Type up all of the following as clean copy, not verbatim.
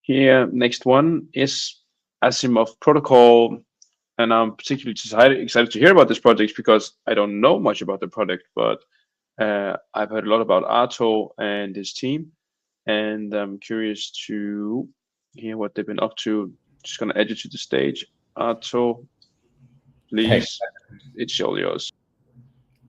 Here, next one is ASIMOV Protocol, and I'm particularly excited to hear about this project because I don't know much about the project, but I've heard a lot about Arto and his team, and I'm curious to hear what they've been up to. Just gonna add you to the stage. Arto, Hey, please, it's all yours.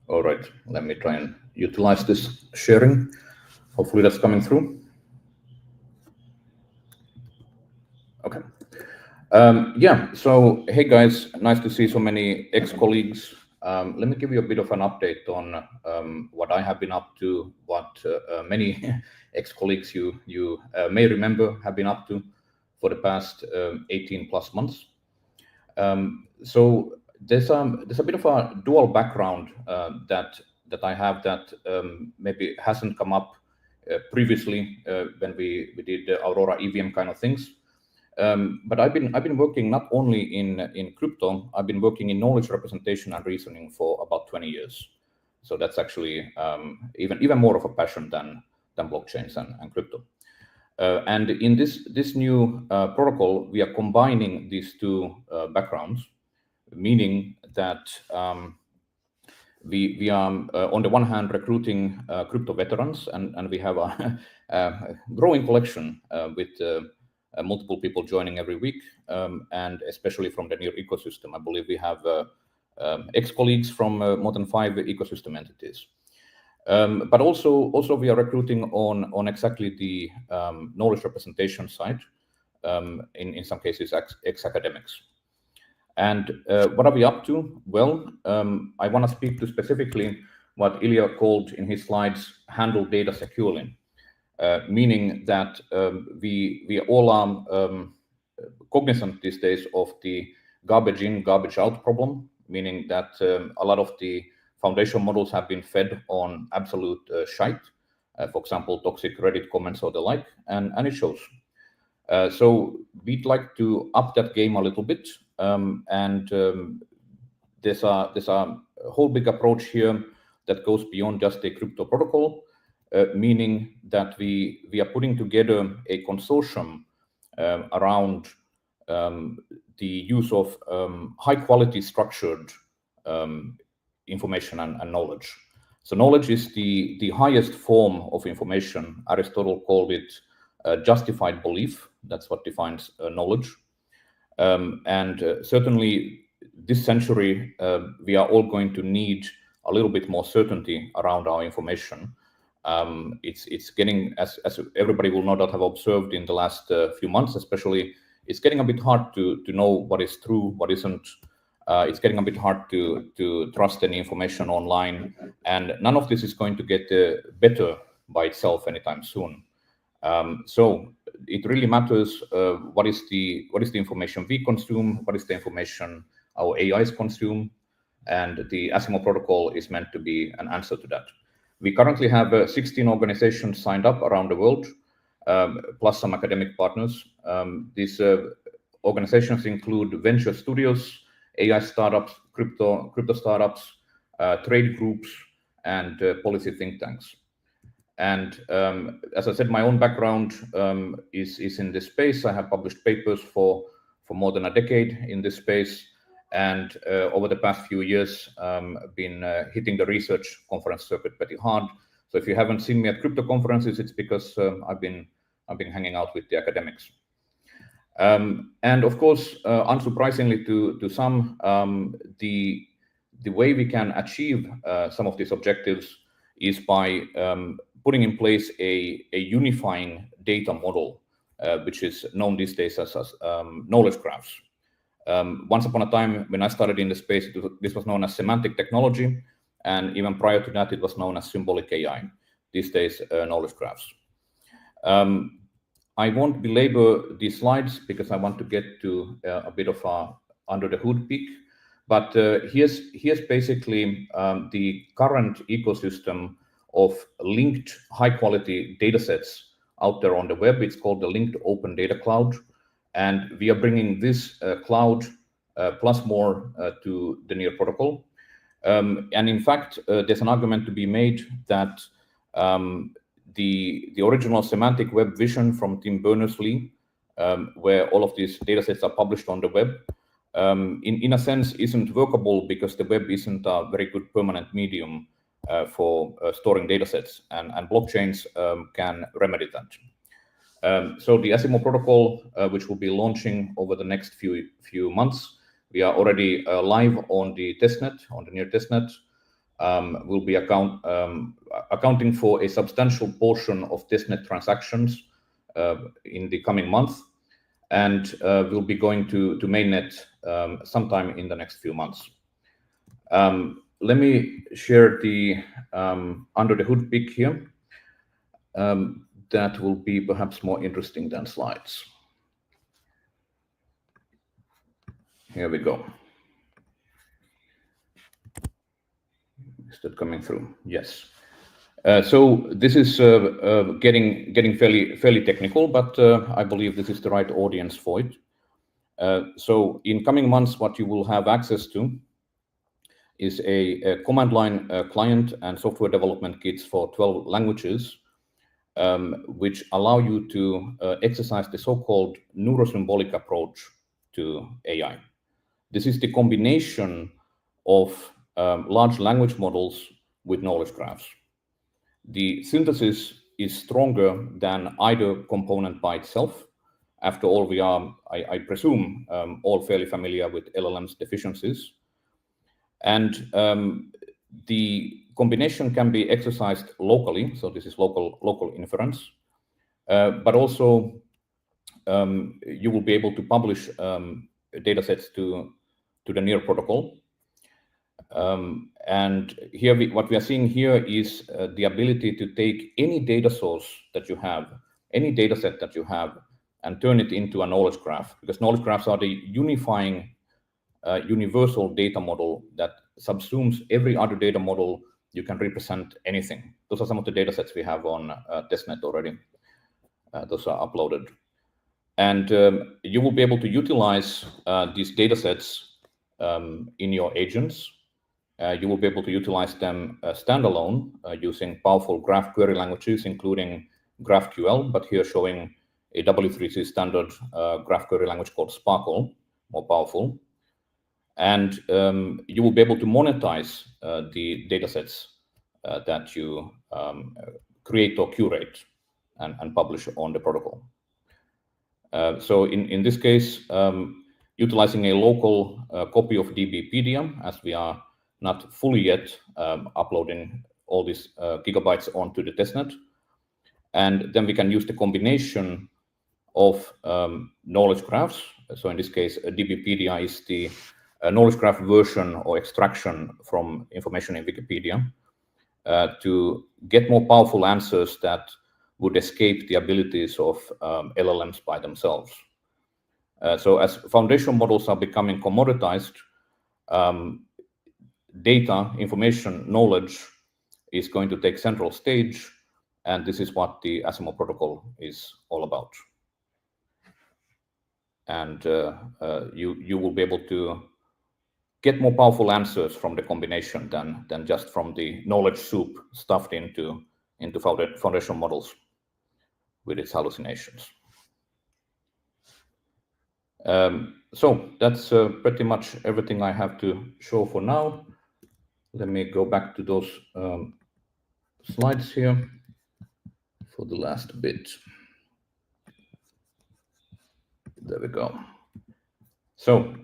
all right. Let me try and utilize this sharing. Hopefully that's coming through. Okay. Yeah, so hey guys, nice to see so many ex-colleagues. Let me give you a bit of an update on what I have been up to, what many ex-colleagues you may remember have been up to for the past 18 plus months. So there's a bit of a dual background that I have that maybe hasn't come up previously when we did the Aurora EVM kind of things. But I've been working not only in crypto. I've been working in knowledge representation and reasoning for about 20 years. So that's actually even more of a passion than blockchains and crypto. And in this new protocol, we are combining these two backgrounds, meaning that we are on the one hand recruiting crypto veterans, and we have a growing collection with multiple people joining every week, and especially from the near ecosystem. I believe we have ex-colleagues from more than 5 ecosystem entities. But also we are recruiting on exactly the knowledge representation side, in some cases ex-academics. And what are we up to? Well, I want to speak to specifically what Ilya called in his slides, handle data securely, meaning that we all are cognizant these days of the garbage in, garbage out problem, meaning that a lot of the foundation models have been fed on absolute shite, for example, toxic Reddit comments or the like, and it shows. So we'd like to up that game a little bit, and there's a whole big approach here that goes beyond just a crypto protocol, meaning that we are putting together a consortium around the use of high quality structured information and knowledge. So knowledge is the highest form of information. Aristotle called it justified belief. That's what defines knowledge. And certainly this century, we are all going to need a little bit more certainty around our information. It's getting, as everybody will no doubt have observed in the last few months, especially, it's getting a bit hard to know what is true, what isn't. It's getting a bit hard to trust any information online, and none of this is going to get better by itself anytime soon. So it really matters what is the information we consume, what is the information our AIs consume, and the ASIMOV protocol is meant to be an answer to that. We currently have 16 organizations signed up around the world, plus some academic partners. These organizations include venture studios, AI startups, crypto startups, trade groups, and policy think tanks. And as I said, my own background is in this space. I have published papers for more than a decade in this space, and over the past few years, been hitting the research conference circuit pretty hard. So if you haven't seen me at crypto conferences, it's because I've been hanging out with the academics. And of course, unsurprisingly to some, the way we can achieve some of these objectives is by putting in place a unifying data model, which is known these days as knowledge graphs. Once upon a time, when I started in the space, this was known as semantic technology, and even prior to that, it was known as symbolic AI. These days, knowledge graphs. I won't belabor these slides because I want to get to a bit of a under the hood peek. But here's basically the current ecosystem of linked high-quality data sets out there on the web. It's called the Linked Open Data Cloud. And we are bringing this cloud plus more to the NEAR protocol. And in fact, there's an argument to be made that the original semantic web vision from Tim Berners-Lee where all of these data sets are published on the web, in a sense, isn't workable because the web isn't a very good permanent medium for storing data sets, and blockchains can remedy that. So the ASIMOV protocol, which will be launching over the next few months, we are already live on the testnet, on the near testnet. Will be accounting for a substantial portion of testnet transactions in the coming month, and we'll be going to mainnet sometime in the next few months. Let me share the under the hood pic here. That will be perhaps more interesting than slides. Here we go. Is that coming through? Yes. So this is getting fairly technical, but I believe this is the right audience for it. So in coming months, what you will have access to is a command line client and software development kits for 12 languages, which allow you to exercise the so-called neurosymbolic approach to AI. This is the combination of large language models with knowledge graphs. The synthesis is stronger than either component by itself. After all, we are, I presume, all fairly familiar with LLM's deficiencies. And the combination can be exercised locally, so this is local inference, but also you will be able to publish data sets to the NEAR protocol. And here, what we are seeing here is the ability to take any data source that you have, any data set that you have, and turn it into a knowledge graph, because knowledge graphs are the unifying universal data model that subsumes every other data model. You can represent anything. Those are some of the data sets we have on testnet already. Those are uploaded. And you will be able to utilize these data sets in your agents. You will be able to utilize them standalone using powerful graph query languages, including GraphQL, but here showing a W3C standard graph query language called Sparkle, more powerful. And you will be able to monetize the data sets that you create or curate and publish on the protocol. So in this case, utilizing a local copy of DBpedia, as we are not fully yet uploading all these gigabytes onto the testnet. And then we can use the combination of knowledge graphs. So in this case, DBpedia is the knowledge graph version or extraction from information in Wikipedia to get more powerful answers that would escape the abilities of LLMs by themselves. So as foundation models are becoming commoditized, data, information, knowledge is going to take central stage, and this is what the ASIMOV protocol is all about. And you will be able to get more powerful answers from the combination than just from the knowledge soup stuffed into foundation models with its hallucinations. So that's pretty much everything I have to show for now. Let me go back to those slides here for the last bit. There we go. So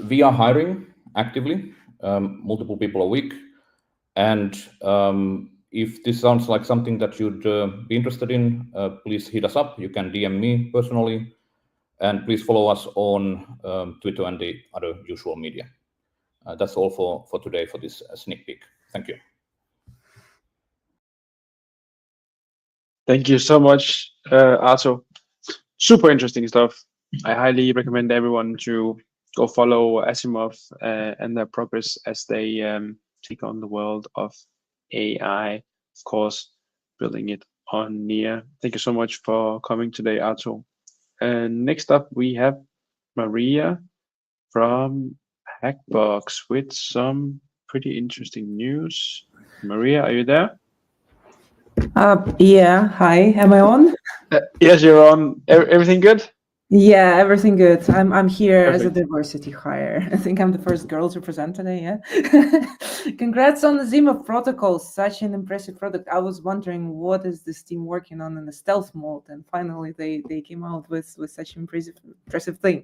we are hiring actively, multiple people a week. And if this sounds like something that you'd be interested in, please hit us up. You can DM me personally. And please follow us on Twitter and the other usual media. That's all for today for this sneak peek. Thank you. Thank you so much, Arto. Super interesting stuff. I highly recommend everyone to go follow ASIMOV and their progress as they take on the world of AI, of course, building it on NEAR. Thank you so much for coming today, Arto. Next up, we have Maria from Hackbox with some pretty interesting news. Maria, are you there? Yeah, hi, am I on? Yes, you're on. Everything good? Yeah, everything good. I'm here as a Perfect. diversity hire. I think I'm the first girl to present today. Yeah. Congrats on the ASIMOV Protocol. Such an impressive product. I was wondering what is this team working on in the stealth mode, and finally they came out with such impressive thing.